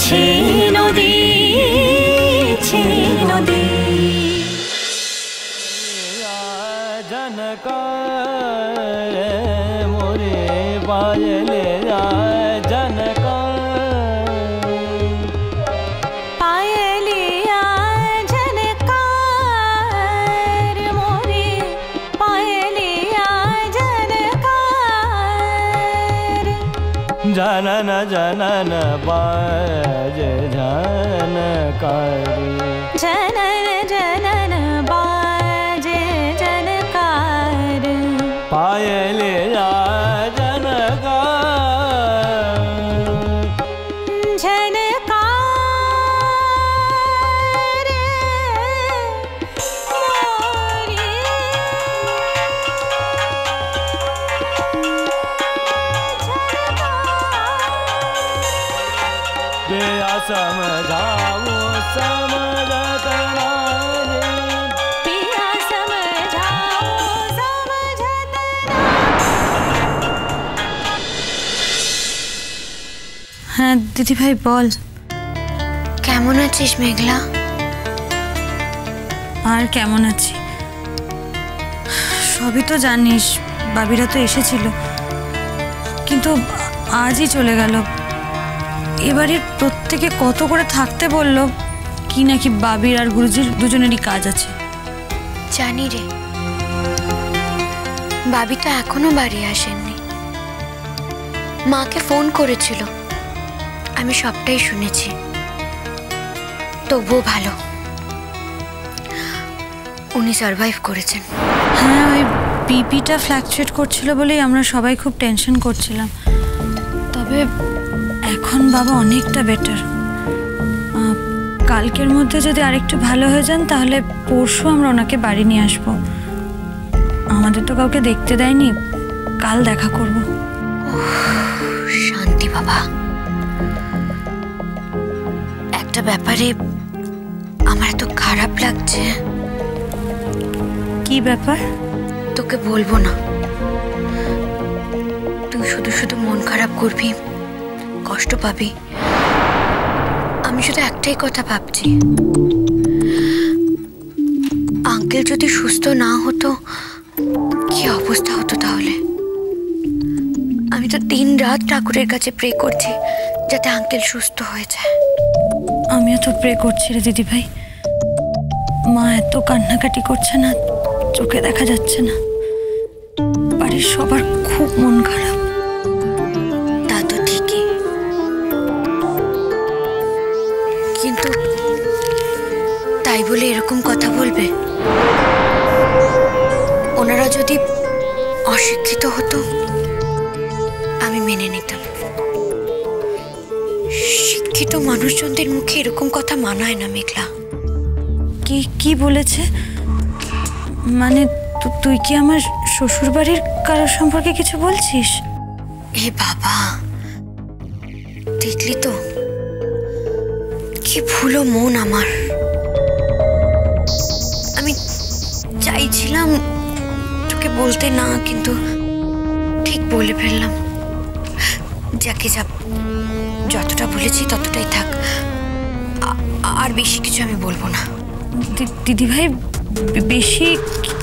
ছি নদী ছি নদী जनका मोरे पायले जनका पायलिया जनकार मोरे पायलिया जनकार जनन जनन बाज जनकारी जनन जनन बाजे जनकार पायले जनका झनकार मोरी बेया समझाओ समझत नारे पिया समझाओ समझत হ্যাঁ দিদি ভাই বল। কেমন আছিস মেঘলা? আর কেমন আছি, সবই তো জানিস, বাবিরা তো এসেছিল কিন্তু আজই চলে গেল। এবারে প্রত্যেকে কত করে থাকতে বলল, কি নাকি বাবির আর গুরুজির দুজনেরই কাজ আছে। জানি রে, বাবি তো এখনো বাড়ি আসেননি। মাকে ফোন করেছিল, আমি সবটাই শুনেছি। তবুও ভালো, উনি সারভাইভ করেছেন। হ্যাঁ, ওই বিপিটা ফ্ল্যাকচুয়েট করছিল বলেই আমরা সবাই খুব টেনশন করছিলাম। তবে এখন বাবা অনেকটা বেটার। কালকের মধ্যে যদি আরেকটু ভালো হয়ে যান তাহলে পরশু আমরা ওনাকে বাড়ি নিয়ে আসবো। আমাদের তো কাউকে দেখতে দেয়নি, কাল দেখা করব। শান্তি বাবা, একটা ব্যাপারে আমার এত খারাপ লাগছে। কি ব্যাপার? তোকে বলবো না, তুই শুধু শুধু মন খারাপ করবি, কষ্ট পাবি। আমি শুধু একটাই কথা ভাবছি, আঙ্কেল যদি সুস্থ না হতো কি অবস্থা হতো তাহলে। আমি তো দিন রাত ঠাকুরের কাছে প্রে করছি যাতে আঙ্কেল সুস্থ হয়ে যায়। আমিও তো প্রে করছি রে দিদি ভাই। মা এত কান্নাকাটি করছে না, চোখে দেখা যাচ্ছে না। বাড়ির সবার খুব মন খারাপ। তা তো ঠিকই, কিন্তু তাই বলে এরকম কথা বলবে? ওনারা যদি অশিক্ষিত হতো আমি মেনে নিতাম। শিক্ষিত মানুষজনদের মুখে এরকম কথা মানায় না মেঘলা। কি কি বলেছে? মানে তুই কি আমার শ্বশুর বাড়ির কারোর সম্পর্কে কিছু বলছিস? এ বাবা, দেখলি তো কি ভুলো মন আমার। আমি চাইছিলাম তোকে বলতে না, কিন্তু ঠিক বলে ফেললাম। যাকে যা যতটা বলেছি ততটাই থাক, আর বেশি কিছু আমি বলবো না। দিদি ভাই, বেশি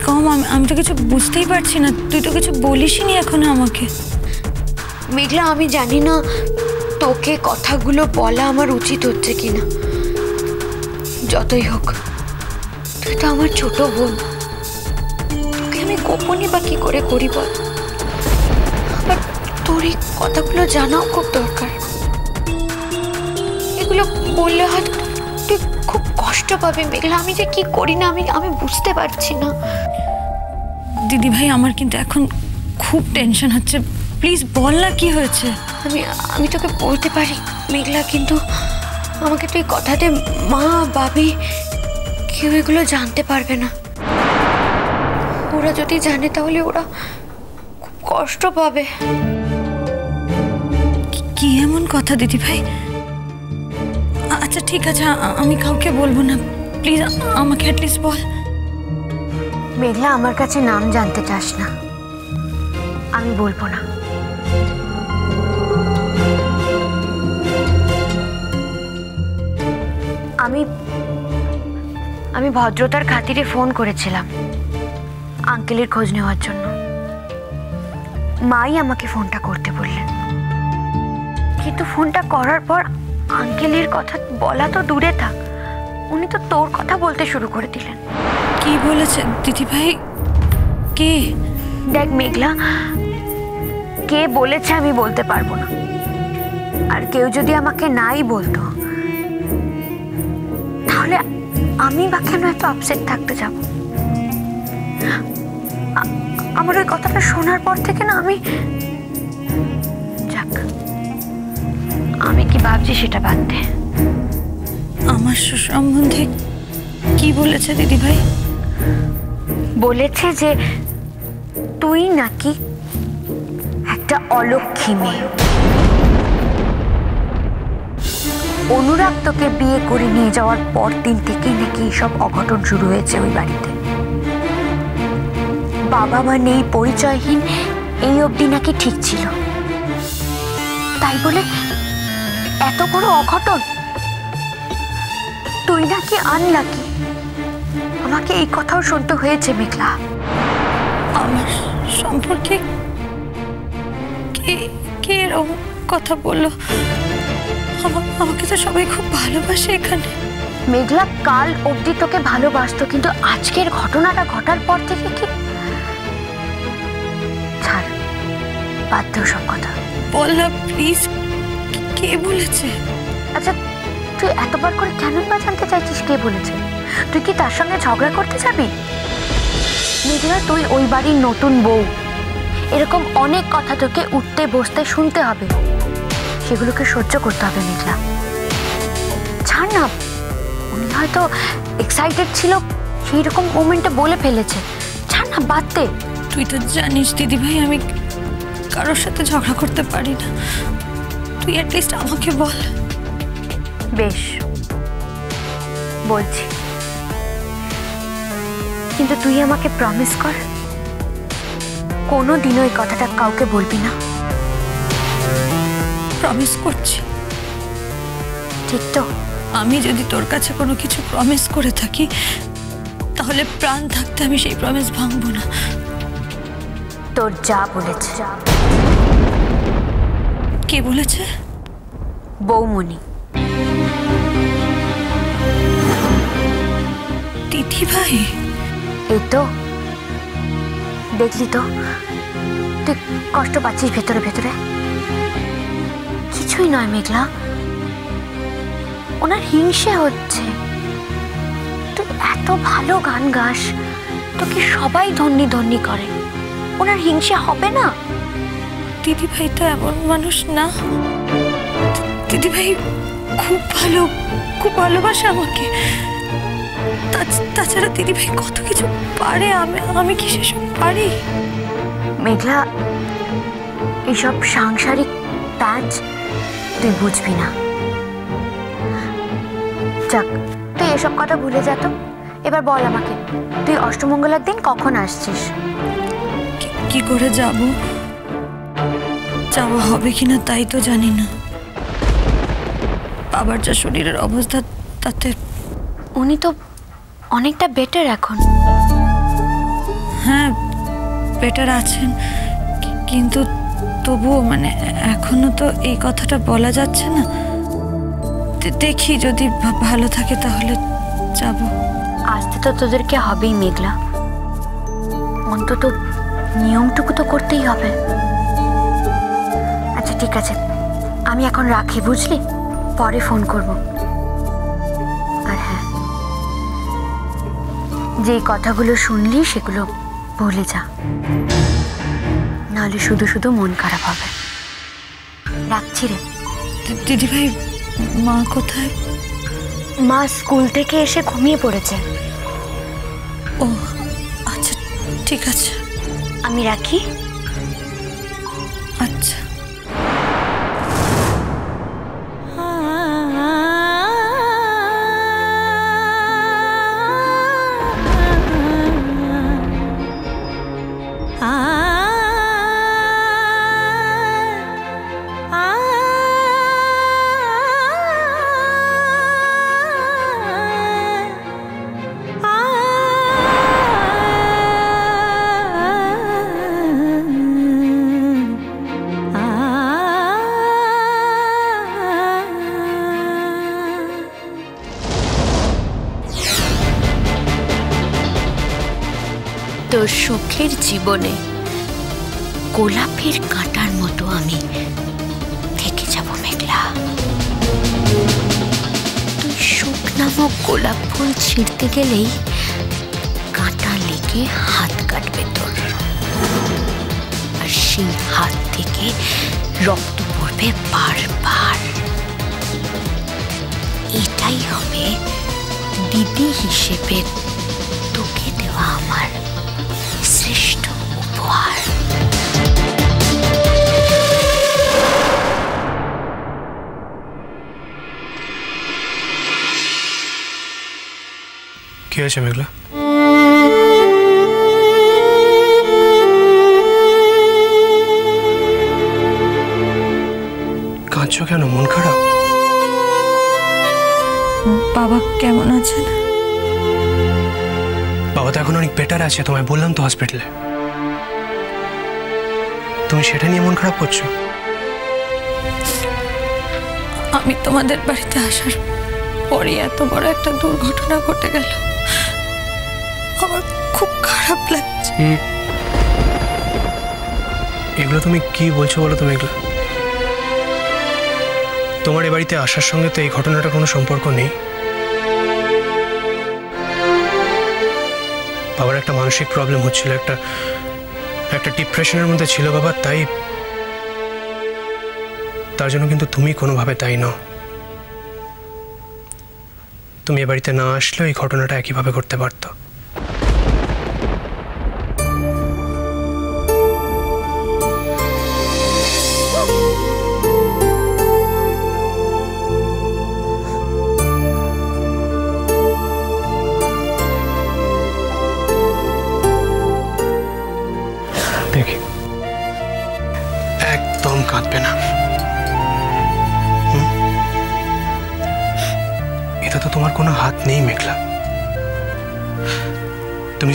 কম আমি তো কিছু বুঝতেই পারছি না। তুই তো কিছু বলিসনি এখনো আমাকে। মেঘলা, আমি জানি না তোকে কথাগুলো বলা আমার উচিত হচ্ছে কিনা। যতই হোক, তুই তো আমার ছোট বোন, তোকে আমি গোপনই বা কি করে করি বল। আর তোর এই কথাগুলো জানাও খুব দরকার। এগুলো বললে হয়তো তুই খুব কষ্ট পাবি মেঘলা। আমি যে কি করি না আমি বুঝতে পারছি না। দিদি ভাই, আমার কিন্তু এখন খুব টেনশন হচ্ছে। প্লিজ বল না কি হয়েছে। আমি তোকে বলতে পারি মেঘলা, কিন্তু আমাকে তুই কথাতে মা বাবি কেউ এগুলো জানতে পারবে না। ওরা যদি জানে তাহলে ওরা খুব কষ্ট পাবে। কি এমন কথা দিদি ভাই? আচ্ছা ঠিক আছে, আমি কাউকে বলবো না। প্লিজ আমাকে অ্যাটলিস্ট বল। মেঘলা, আমার কাছে নাম জানতে চাস না, আমি বলবো না। আমি ভদ্রতার খাতিরে ফোন করেছিলাম আঙ্কেলের খোঁজ নেওয়ার জন্য। মাই আমাকে ফোনটা করতে বললেন, কিন্তু ফোনটা করার পর আঙ্কেলের কথা বলা তো দূরে থাক, উনি তো তোর কথা বলতে শুরু করে দিলেন। কি বলেছেন দিদিভাই? কে? দেখ মেঘলা, কে বলেছে আমি বলতে পারবো না, আর কেউ যদি আমাকে নাই বলতো তাহলে আমি বা কেন এত আপসেট থাকতে যাব? আমার ওই কথাটা শোনার পর থেকে না যাক, আমি কি ভাবছি সেটা বাদ দে। আমার সম্বন্ধে কি বলেছে দিদিভাই? বলেছে যে তুই নাকি একটা অলক্ষী মেয়ে। অনুরাগ তোকে বিয়ে করে নিয়ে যাওয়ার পর দিন থেকেই নাকি এইসব অঘটন শুরু হয়েছে ওই বাড়িতে। বাবা মা নেই, পরিচয়হীন, এই অবধি নাকি ঠিক ছিল, তাই বলে এত বড় অঘটন। তুই নাকি আনলাকি, আমাকে এই কথাও শুনতে হয়েছে মেঘলা। আমার সম্পর্কে কে কে এরকম কথা বললো? আমাকে তো সবাই খুব ভালোবাসে এখানে। মেঘলা কাল অবধি তোকে ভালোবাসতো, কিন্তু আজকের ঘটনাটা ঘটার পর থেকে কি? ছাড়, বাদ দে সব কথা। বল না প্লিজ, কে বলেছে? আচ্ছা, তুই এতবার করে কেনই বা জানতে চাইছিস কে বলেছে? তুই কি তার সঙ্গে ঝগড়া করতে যাবি? মেঘলা, তুই ওই বাড়ির নতুন বউ, এরকম অনেক কথা তোকে উঠতে বসতে শুনতে হবে, সেগুলোকে সহ্য করতে হবে মেঘলা। ছাড় না, উনি হয়তো এক্সাইটেড ছিল, সেই রকম মোমেন্টে বলে ফেলেছে। ছাড় না, বাদ দে। তুই তো জানিস দিদিভাই আমি কারোর সাথে ঝগড়া করতে পারি না। তুই অ্যাটলিস্ট আমাকে বল। বেশ, বলছি, কিন্তু তুই আমাকে প্রমিস কর কোনো দিনও এই কথাটা কাউকে বলবি না। প্রমিস করছি। ঠিক তো? আমি যদি তোর কাছে কোনো কিছু প্রমিস করে থাকি তাহলে প্রাণ থাকতে আমি সেই প্রমিস ভাঙবো না। তোর যা বলেছে। কে বলেছে? বৌমনি। দিদিভাই? এই তো দেখলি তো, তুই কষ্ট পাচ্ছিস ভেতরে ভেতরে। কিছুই নয় মেঘলা, ওনার হিংসে হচ্ছে। তুই এত ভালো গান গাস, তোকে সবাই ধন্যি ধন্যি করে, ওনার হিংসে হবে না? দিদিভাই তো এমন মানুষ না। দিদিভাই খুব ভালোবাসে আমাকে। তাছাড়া দিদিভাই কত কিছু পারে, আমি কি সেসব পারি? মেঘলা, এইসব সাংসারিক প্যাচ তুই বুঝবি না। যাক, তুই এসব কথা ভুলে যা তো। এবার বল আমাকে, তুই অষ্টমঙ্গলার দিন কখন আসছিস? কি করে যাওয়া হবে কিনা তাই তো জানি না। বাবার যা শরীরের অবস্থা তাতে। উনি তো অনেকটা বেটার এখন। হ্যাঁ, বেটার আছেন, কিন্তু তবুও মানে এখনো তো এই কথাটা বলা যাচ্ছে না। দেখি যদি ভালো থাকে তাহলে যাব। আসতে তো তোদেরকে হবেই মেঘলা, অন্তত নিয়মটুকু তো করতেই হবে। আচ্ছা ঠিক আছে, আমি এখন রাখি, বুঝলি? পরে ফোন করব। আর হ্যাঁ, যেই কথাগুলো শুনলি সেগুলো ভুলে যা, নাহলে শুধু শুধু মন খারাপ হবে। রাখছি রে। দিদিভাই, মা কোথায়? মা স্কুল থেকে এসে ঘুমিয়ে পড়েছে। ও আচ্ছা, ঠিক আছে, আমি রাখি। আচ্ছা। তোর সুখের জীবনে গোলাপের কাঁটার মতো আমি থেকে যাব মেঘলা। তুই সুখ নামক গোলাপ ফুল ছিঁড়তে গেলেই কাঁটা লেগে হাত কাটবে তোর, আর সেই হাত থেকে রক্ত পড়বে বারবার। এটাই হবে দিদি হিসেবে তোকে দেওয়া আমার শ্রেষ্ঠ উপহার। কি হয়েছে মেঘলা? কাঁদছো কেন? মন খারাপ? বাবা কেমন আছেন? বাবা তো এখন অনেক বেটার আছে, তোমায় বললাম তো হসপিটালে। তুমি সেটা নিয়ে মন খারাপ করছো? আমি তোমাদের বাড়িতে আসার পরে এত বড় একটা দুর্ঘটনা ঘটে গেল, আমার খুব খারাপ লাগছে। এগুলো তুমি কি বলছো বলো তো মেঘলা? তোমার এ বাড়িতে আসার সঙ্গে তো এই ঘটনাটার কোনো সম্পর্ক নেই। বাবার একটা মানসিক প্রবলেম হচ্ছিল, একটা ডিপ্রেশনের মধ্যে ছিল বাবা, তার জন্য কিন্তু তুমি কোনোভাবে দায়ী নও। তুমি এ বাড়িতে না আসলেও এই ঘটনাটা একইভাবে করতে পারতো। দেখি, একদম কাঁদবে না। এটা তো তোমার কোনো হাত নেই মেঘলা। তুমি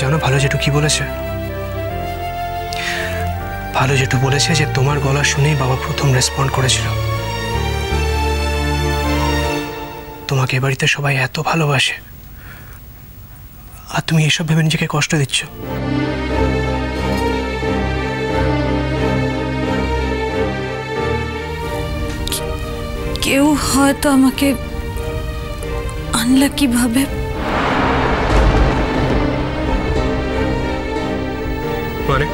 জানো ভালো জেঠু কি বলেছে? ভালো জেঠু বলেছে যে তোমার গলা শুনেই বাবা প্রথম রেসপন্ড করেছিল। তোমাকে এ বাড়িতে সবাই এত ভালোবাসে, আর তুমি এসব ভেবে নিজেকে কষ্ট দিচ্ছ। কেউ হয়তো আমাকে আনলাকি ভাবে মানে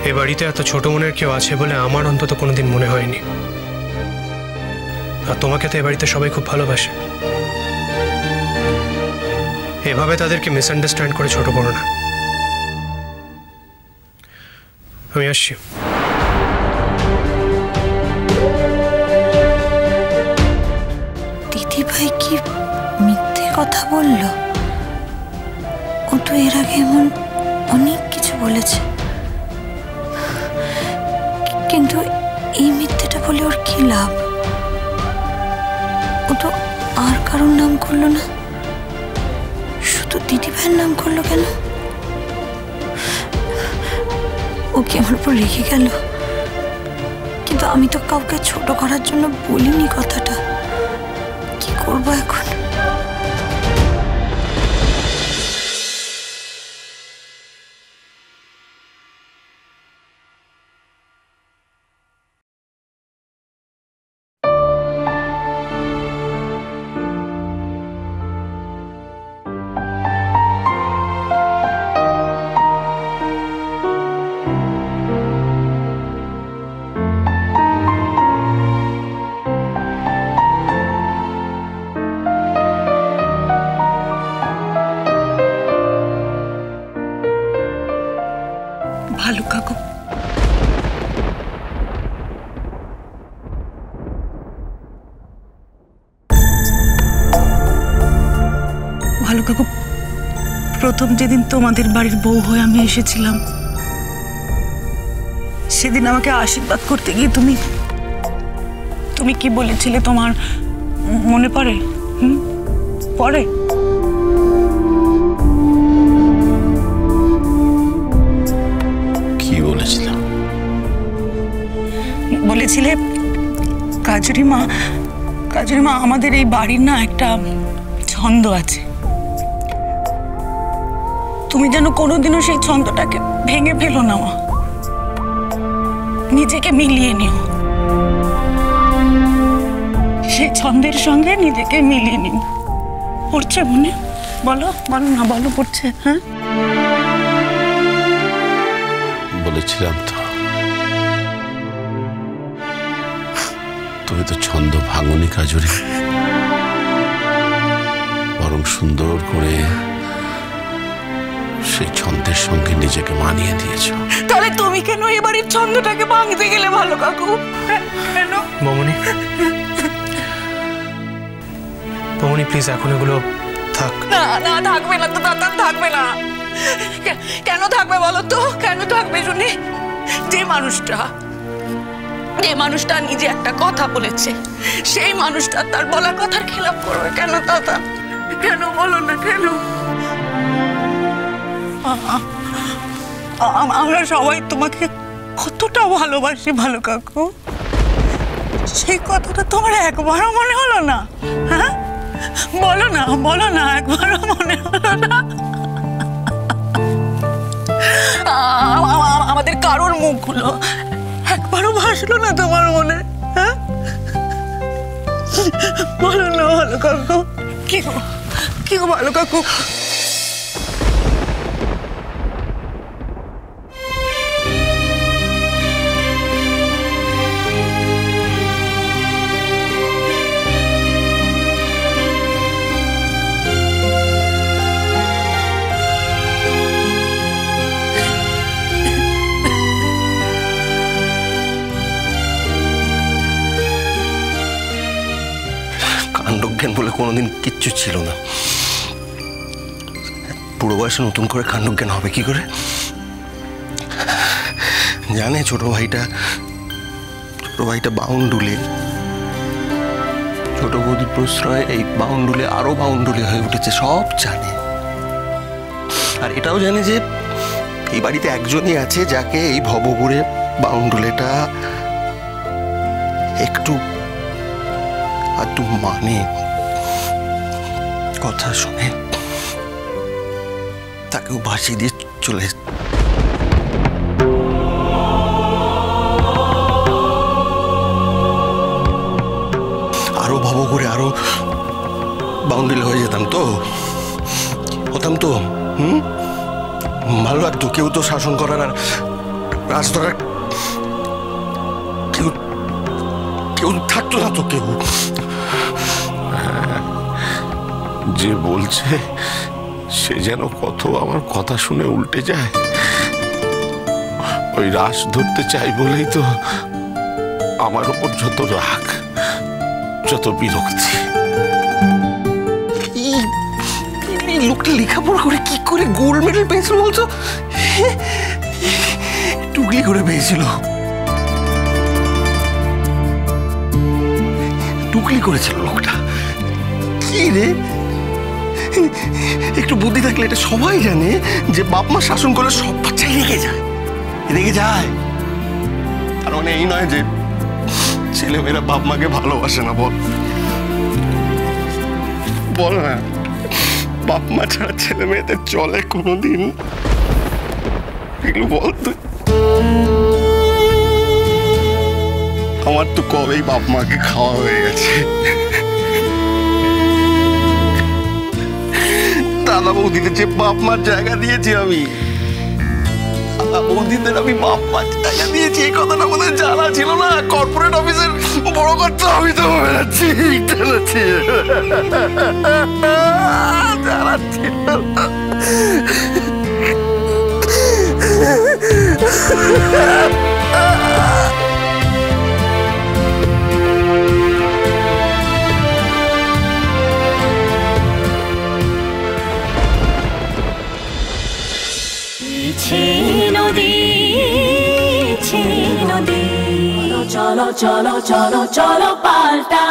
এ বাড়িতে এত ছোট মনের কেউ আছে বলে আমার অন্তত কোনোদিন মনে হয়নি। আর তোমাকে তো এ বাড়িতে সবাই খুব ভালোবাসে। এভাবে তাদেরকে মিসআন্ডারস্ট্যান্ড করে ছোট করো না। আমি আসছি। দিদি ভাই কি মিথ্যে কথা বলল? ও তো এর আগে এমন অনেক কিছু বলেছে, কিন্তু এই মিথ্যেটা বলে ওর কি লাভ? ও তো আর কারোর নাম করলো না, শুধু দিদি ভাইয়ের নাম করলো কেন? ও কি আমার উপর রেখে গেল? কিন্তু আমি তো কাউকে ছোট করার জন্য বলিনি কথাটা। কি করবো এখন? ভালো কাকু, ভালো কাকু, প্রথম যেদিন তোমাদের বাড়ির বউ হয়ে আমি এসেছিলাম, সেদিন আমাকে আশীর্বাদ করতে গিয়ে তুমি কি বলেছিলে তোমার মনে পড়ে? পড়ে? কি বলেছিলাম? বলেছিলে কাজুরি মা কাজের মা, আমাদের এই বাড়ির না একটা ছন্দ আছে, তুমি যেন কোনোদিনও সেই ছন্দটাকে ভেঙে ফেলো না মা, নিজেকে মিলিয়ে নিও, সেই ছন্দের সঙ্গে নিজেকে মিলিয়ে নিও। পড়ছে মনে? বলো বলো না, বলো পড়ছে? হ্যাঁ বলেছিলাম তো, তুমি তো ছন্দ ভাঙনি কাজরি, বরং সুন্দর করে সেই ছন্দের সঙ্গে নিজেকে মানিয়ে দিয়েছ। তাহলে তুমি কেন এবারের ছন্দটাকে ভাঙতে গেলে ভালো কাকু? কেন? বমনি, বমনি প্লিজ এখন এগুলো থাক। না না, থাকবে না তো দাদা, থাকবে না। কেন থাকবে বলো তো? কেন থাকবে শুনি? যে মানুষটা নিজে একটা কথা বলেছে, সেই মানুষটা তার বলা কথার খেলাপ করবে কেন দাদা? কেন বলো না, কেন? আমরা সবাই তোমাকে কতটা ভালোবাসি ভালো কাকু, সেই কথাটা তোমার একবারও মনে হলো না? হ্যাঁ বলো না, বলো না, একবারও মনে হলো না? আমাদের কারোর মুখগুলো একবারও ভাসলো না তোমার মনে? হ্যাঁ বলো না ভালো কাকু, কি গো ভালো কাকু? কাণ্ডজ্ঞান বলে কোনোদিন কিচ্ছু ছিল না। বুড়ো বয়সে নতুন করে কাণ্ডজ্ঞান হবে কি করে? জানে ছোট ভাইটা বাউন্ডুলে, ছোট বৌদির প্রশ্রয়ে এই বাউন্ডুলে আরো বাউন্ডুলে হয়ে উঠেছে, সব জানে। আর এটাও জানে যে এই বাড়িতে একজনই আছে যাকে এই ভবঘুরে বাউন্ডুলেটা একটু মানে কথা শুনে তাকেও ভাসিয়ে দিয়ে চলে। আরো ভাবো করে আরো বাউন্ডারি হয়ে যেতাম তো, হতাম তো। ভালো লাগতো, কেউ তো শাসন করার আর রাজ ধরার কেউ থাকতো না তো, কেউ। যে বলছে সে যেন কত আমার কথা শুনে উল্টে যায়, ওই রাস ধরতে চাই বলেই তো আমার উপর যত রাগ, যত বিরক্তি। এই লোকটা লেখাপড়া করে কি করে গোল্ড মেডেল পেয়েছিল বলছো? টুকলি করে পেয়েছিল, টুকলি করেছিল লোকটা। কি রে, একটু বুদ্ধি থাকলে এটা সবাই জানে যে বাপ মা শাসন করলে সব বাচ্চাই রেগে যায়। তার মানে এই নয় যে ছেলেমেয়েরা বাপ মাকে ভালোবাসে না। বল না, বাপ মা ছাড়া ছেলে মেয়েদের চলে কোনোদিন? এগুলো বল তুই। আমার তো কবেই বাপ মাকে খাওয়া হয়ে গেছে। দাদা বৌদিদের যে বাপ মার জায়গা দিয়েছি আমি, দাদা বৌদিদের আমি বাপ মার জায়গা দিয়েছি, এই কথাটা আমাদের জানা ছিল না। কর্পোরেট অফিসের বড় কর্তা আমি তো বেড়াচ্ছি, জানা ছিল না। চলো চলো চলো চলো চলো পাল্টা